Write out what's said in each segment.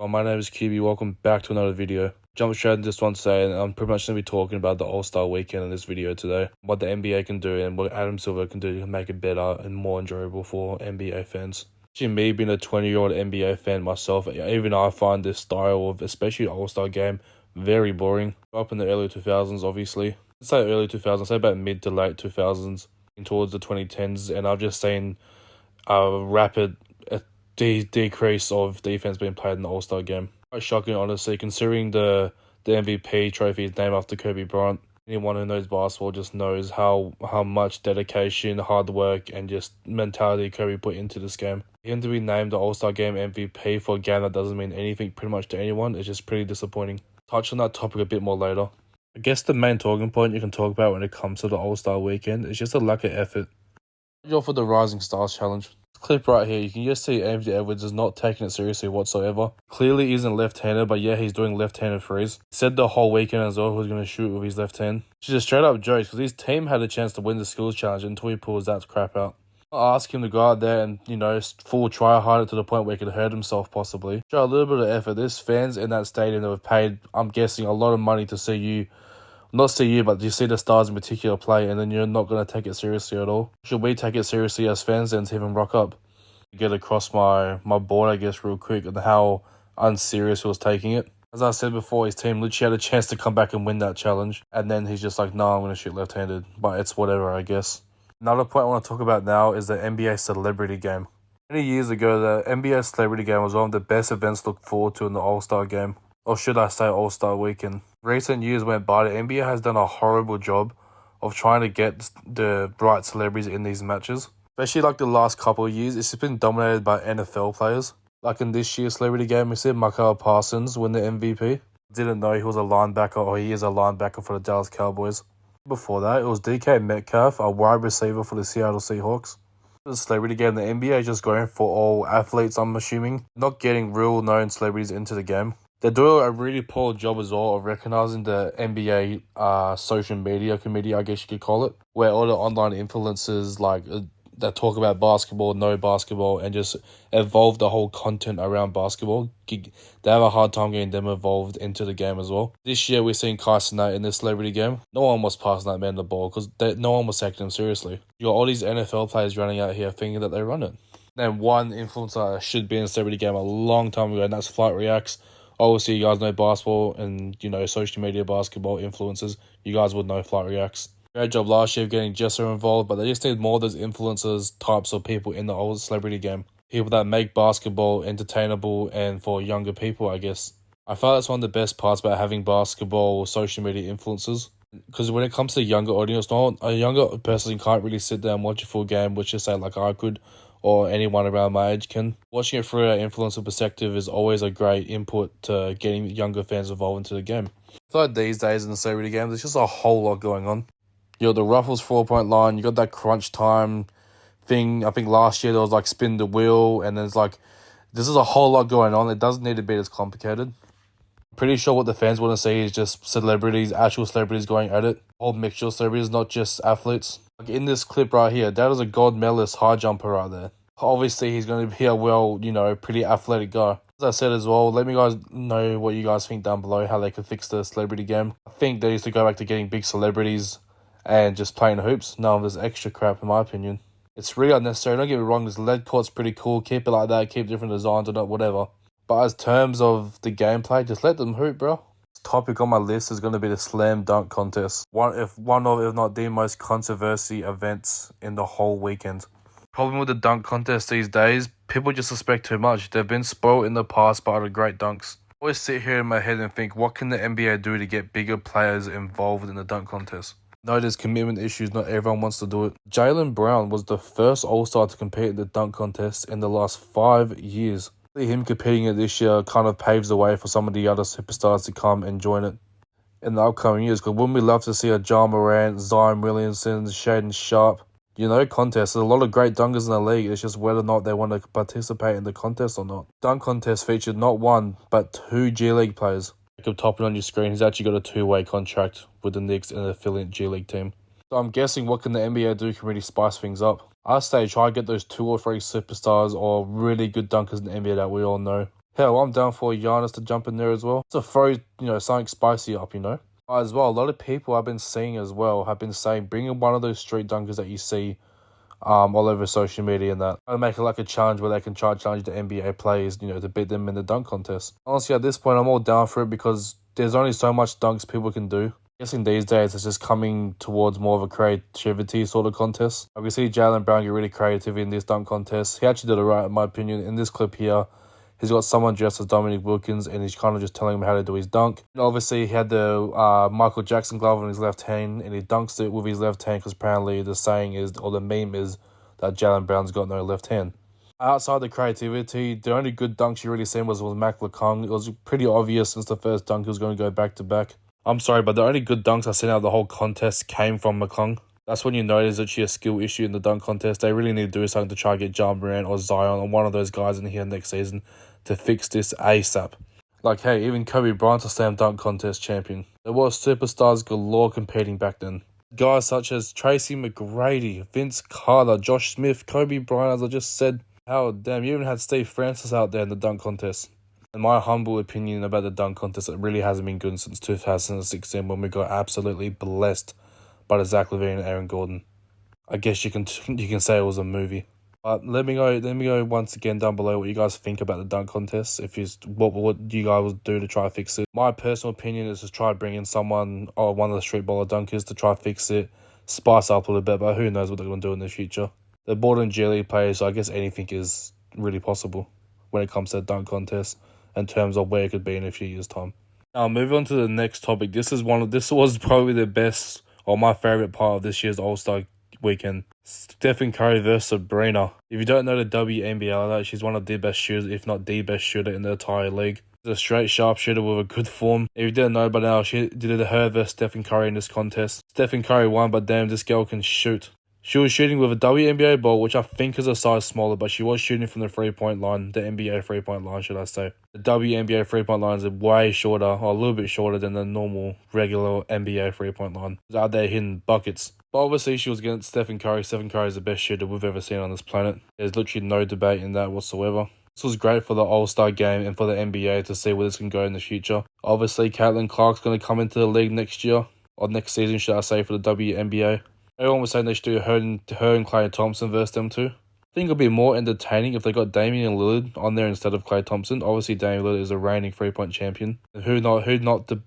Well, my name is QB. Welcome back to another video. Jump straight into this one today, and I'm pretty much going to be talking about the All-Star weekend in this video today. What the NBA can do and what Adam Silver can do to make it better and more enjoyable for NBA fans. Actually, me being a 20-year-old NBA fan myself, even I find this style of, especially All-Star game, very boring. Up in the early 2000s, obviously. Let's say early 2000s, say about mid to late 2000s, towards the 2010s, and I've just seen a rapid decrease of defense being played in the All-Star game. Quite shocking, honestly, considering the MVP trophy is named after Kobe Bryant. Anyone who knows basketball just knows how much dedication, hard work, and just mentality Kobe put into this game. For him to be named the All-Star game MVP for a game that doesn't mean anything pretty much to anyone is just pretty disappointing. Touch on that topic a bit more later. I guess the main talking point you can talk about when it comes to the All-Star weekend is just a lack of effort. For the Rising Stars Challenge. Clip right here, you can just see Anthony Edwards is not taking it seriously whatsoever. Clearly isn't left-handed, but yeah, he's doing left-handed threes. He said the whole weekend as well he was going to shoot with his left hand. Which is a straight-up joke, because his team had a chance to win the skills challenge until he pulls that crap out. I ask him to go out there and, full try-hard it to the point where he could hurt himself possibly. Show a little bit of effort. There's fans in that stadium that have paid, I'm guessing, a lot of money to see you. Not see you, but you see the Stars in particular play, and then you're not going to take it seriously at all. Should we take it seriously as fans then to even rock up? Get across my board, I guess, real quick, and how unserious he was taking it. As I said before, his team literally had a chance to come back and win that challenge, and then he's just like, no, I'm going to shoot left-handed, but it's whatever, I guess. Another point I want to talk about now is the NBA Celebrity Game. Many years ago, the NBA Celebrity Game was one of the best events to look forward to in the All-Star Game. Or should I say All-Star Weekend. Recent years went by, the NBA has done a horrible job of trying to get the right celebrities in these matches. Especially like the last couple of years, it's been dominated by NFL players. Like in this year's Celebrity Game, we see Michael Parsons win the MVP. Didn't know he was a linebacker, or he is a linebacker for the Dallas Cowboys. Before that, it was DK Metcalf, a wide receiver for the Seattle Seahawks. The Celebrity Game, the NBA is just going for all athletes, I'm assuming. Not getting real known celebrities into the game. They're doing a really poor job as well of recognizing the NBA social media committee, I guess you could call it, where all the online influencers that talk about basketball, know basketball, and just evolve the whole content around basketball. They have a hard time getting them involved into the game as well. This year we're seeing Kai Cenat in this Celebrity Game. No one was passing that man the ball because no one was taking him seriously. You got all these NFL players running out here thinking that they run it. And one influencer should be in the Celebrity Game a long time ago, and that's Flight Reacts. Obviously, you guys know basketball and, social media basketball influencers. You guys would know Flight Reacts. Great job last year of getting Jesser involved, but they just need more of those influencers types of people in the old Celebrity Game. People that make basketball entertainable and for younger people, I guess. I feel that's one of the best parts about having basketball social media influencers. Because when it comes to younger audience, a younger person can't really sit down and watch a full game, which is say like I could, or anyone around my age can. Watching it through an influencer perspective is always a great input to getting younger fans involved into the game. I feel like these days in the Celebrity Game, there's just a whole lot going on. You got the Ruffles 4-point line, you got that crunch time thing. I think last year there was spin the wheel, and then it's this is a whole lot going on. It doesn't need to be as complicated. Pretty sure what the fans want to see is just celebrities, actual celebrities going at it. A whole mixture of celebrities, not just athletes. Like in this clip right here, that is a gold medalist high jumper right there. Obviously, he's going to be a pretty athletic guy. As I said as well, let me guys know what you guys think down below, how they could fix the Celebrity Game. I think they used to go back to getting big celebrities and just playing hoops. None of this extra crap, in my opinion. It's really unnecessary. Don't get me wrong, this lead court's pretty cool. Keep it like that, keep different designs or whatever. But as terms of the gameplay, just let them hoop, bro. This topic on my list is going to be the slam dunk contest. One of, if not the most controversy events in the whole weekend. Problem with the dunk contest these days, people just expect too much. They've been spoiled in the past by the great dunks. I always sit here in my head and think, what can the NBA do to get bigger players involved in the dunk contest? No, there's commitment issues. Not everyone wants to do it. Jaylen Brown was the first All-Star to compete in the dunk contest in the last 5 years. Him competing it this year kind of paves the way for some of the other superstars to come and join it in the upcoming years. Because wouldn't we love to see a John Morant, Zion Williamson, Shaedon Sharpe, contest? There's a lot of great dunkers in the league. It's just whether or not they want to participate in the contest or not. Dunk contest featured not one, but 2 G League players. Jacob Toppin on your screen, he's actually got a 2-way contract with the Knicks and an affiliate G League team. So I'm guessing what can the NBA do can really spice things up. I say try to get those 2 or 3 superstars or really good dunkers in the NBA that we all know. Hell, I'm down for Giannis to jump in there as well. To throw, something spicy up, As well, a lot of people I've been seeing as well have been saying bring in one of those street dunkers that you see all over social media and that. And make it like a challenge where they can try to challenge the NBA players, to beat them in the dunk contest. Honestly, at this point, I'm all down for it because there's only so much dunks people can do. Guessing these days it's just coming towards more of a creativity sort of contest. I can see Jaylen Brown get really creative in this dunk contest. He actually did it right, in my opinion. In this clip here, he's got someone dressed as Dominic Wilkins, and he's kind of just telling him how to do his dunk. And obviously, he had the Michael Jackson glove on his left hand, and he dunks it with his left hand because apparently the saying is, or the meme is, that Jaylen Brown's got no left hand. Outside the creativity, the only good dunks you really seen was Mac LeCong. It was pretty obvious since the first dunk he was going to go back-to-back. I'm sorry, but the only good dunks I've seen out of the whole contest came from McClung. That's when you notice it's actually a skill issue in the dunk contest. They really need to do something to try to get Ja Morant or Zion or one of those guys in here next season to fix this ASAP. Like, hey, even Kobe Bryant's a slam dunk contest champion. There was superstars galore competing back then. Guys such as Tracy McGrady, Vince Carter, Josh Smith, Kobe Bryant, as I just said. Hell, damn, you even had Steve Francis out there in the dunk contest. In my humble opinion about the dunk contest, it really hasn't been good since 2016 when we got absolutely blessed by the Zach LaVine and Aaron Gordon. I guess you can say it was a movie. But let me go once again down below what you guys think about the dunk contest. What you guys would do to try to fix it. My personal opinion is to try bringing someone or one of the street baller dunkers to try to fix it, spice up a little bit, but who knows what they're going to do in the future. They're born in G League players, so I guess anything is really possible when it comes to the dunk contest in terms of where it could be in a few years' time. Now, moving on to the next topic. This was probably the best or my favorite part of this year's All-Star weekend. Stephen Curry versus Sabrina. If you don't know the WNBA, she's one of the best shooters, if not the best shooter in the entire league. She's a straight sharpshooter with a good form. If you didn't know by now, she did her versus Stephen Curry in this contest. Stephen Curry won, but damn, this girl can shoot. She was shooting with a WNBA ball, which I think is a size smaller, but she was shooting from the three-point line, the NBA three-point line, should I say. The WNBA three-point line is way shorter, or a little bit shorter than the normal, regular NBA three-point line. She's out there hitting buckets. But obviously, she was against Stephen Curry. Stephen Curry is the best shooter we've ever seen on this planet. There's literally no debate in that whatsoever. This was great for the All-Star game and for the NBA to see where this can go in the future. Obviously, Caitlin Clark's going to come into the league next year, or next season, should I say, for the WNBA. Everyone was saying they should do her and Klay Thompson versus them too. I think it'll be more entertaining if they got Damian Lillard on there instead of Klay Thompson. Obviously, Damian Lillard is a reigning three-point champion. Who not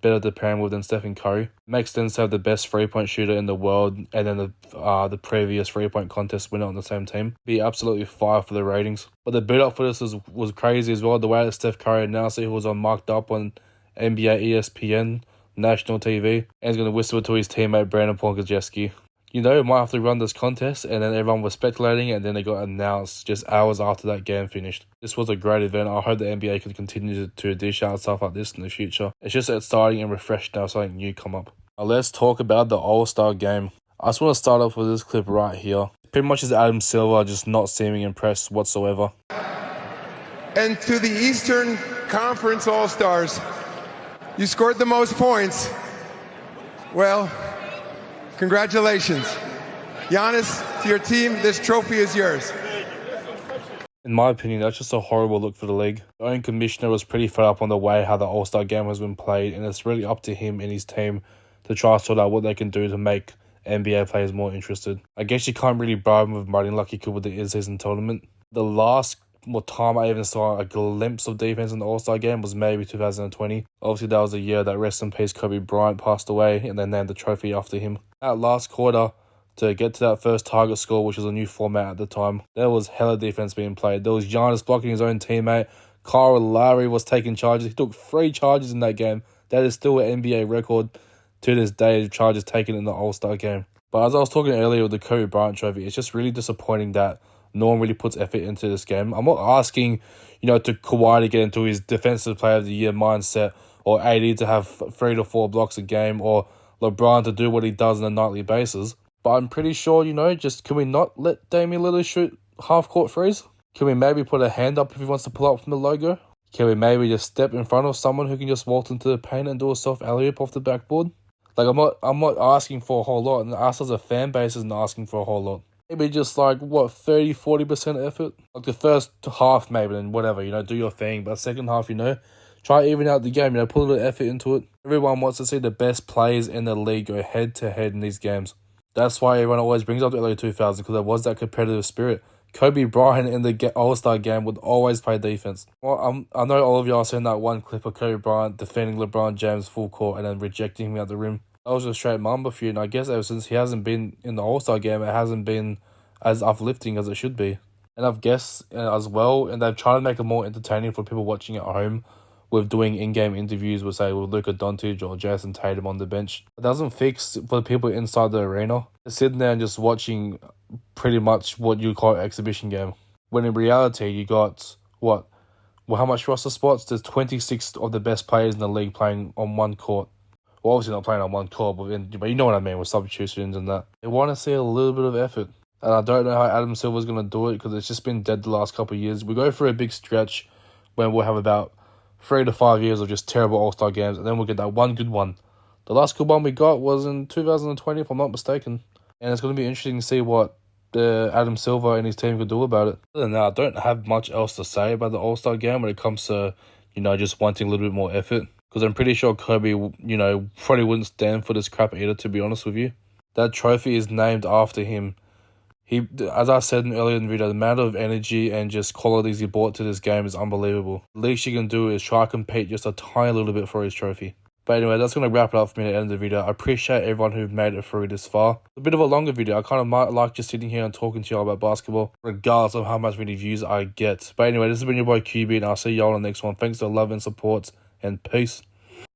better to pair him with than Stephen Curry? Makes sense to have the best three-point shooter in the world and then the previous three-point contest winner on the same team. Be absolutely fire for the ratings. But the build-up for this was crazy as well. The way that Steph Curry announced it, he was marked up on NBA ESPN, national TV, and he's going to whisper to his teammate Brandon Ponkajewski. He might have to run this contest, and then everyone was speculating, and then it got announced just hours after that game finished. This was a great event. I hope the NBA could continue to dish out stuff like this in the future. It's just exciting and refreshed now, something new come up. Now let's talk about the All-Star game. I just want to start off with this clip right here. Pretty much is Adam Silver just not seeming impressed whatsoever. And to the Eastern Conference All-Stars, you scored the most points. Well, congratulations. Giannis, to your team, this trophy is yours. In my opinion, that's just a horrible look for the league. The own commissioner was pretty fed up on the way how the All-Star game has been played, and it's really up to him and his team to try to sort out what they can do to make NBA players more interested. I guess you can't really bribe him with money like you could with the in-season tournament. The last time I even saw a glimpse of defense in the All-Star game was maybe 2020. Obviously, that was the year that rest in peace Kobe Bryant passed away, and they named the trophy after him. That last quarter, to get to that first target score, which was a new format at the time, there was hella defense being played. There was Giannis blocking his own teammate. Kyle Lowry was taking charges. He took 3 charges in that game. That is still an NBA record to this day, charges taken in the All-Star game. But as I was talking earlier with the Kobe Bryant trophy, it's just really disappointing that no one really puts effort into this game. I'm not asking, to Kawhi to get into his defensive player of the year mindset, or AD to have 3 to 4 blocks a game, or LeBron to do what he does on a nightly basis. But I'm pretty sure, can we not let Damian Lillard shoot half-court threes? Can we maybe put a hand up if he wants to pull up from the logo? Can we maybe just step in front of someone who can just walk into the paint and do a soft alley-oop off the backboard? Like, I'm not asking for a whole lot, and us as a fan base isn't asking for a whole lot. maybe just like, what, 30-40% effort? Like the first half maybe, and whatever, do your thing. But second half, try even out the game, put a little effort into it. Everyone wants to see the best players in the league go head-to-head in these games. That's why everyone always brings up the early 2000s, because there was that competitive spirit. Kobe Bryant in the All-Star game would always play defense. Well, I know all of y'all seen that one clip of Kobe Bryant defending LeBron James full court and then rejecting him out the rim. That was just straight mamba for you, and I guess ever since he hasn't been in the All-Star game, it hasn't been as uplifting as it should be. And I've guessed as well, and they've tried to make it more entertaining for people watching at home with doing in-game interviews with, say, with Luka Doncic or Jason Tatum on the bench. It doesn't fix for the people inside the arena. They're sitting there and just watching pretty much what you call an exhibition game. When in reality, you got, how much roster spots? There's 26 of the best players in the league playing on one court. Well, obviously not playing on one court, but you know what I mean with substitutions and that. They want to see a little bit of effort. And I don't know how Adam Silver's going to do it, because it's just been dead the last couple of years. We go through a big stretch when we'll have about 3 to 5 years of just terrible All-Star games, and then we'll get that one good one. The last good one we got was in 2020, if I'm not mistaken. And it's going to be interesting to see what Adam Silver and his team could do about it. Other than that, I don't have much else to say about the All-Star game when it comes to, just wanting a little bit more effort. Because I'm pretty sure Kobe, probably wouldn't stand for this crap either, to be honest with you. That trophy is named after him. He, as I said earlier in the video, the amount of energy and just qualities he brought to this game is unbelievable. The least you can do is try to compete just a tiny little bit for his trophy. But anyway, that's going to wrap it up for me at the end of the video. I appreciate everyone who made it through this far. A bit of a longer video. I kind of might like just sitting here and talking to y'all about basketball, regardless of how much many views I get. But anyway, this has been your boy QB, and I'll see y'all on the next one. Thanks for the love and support, and peace.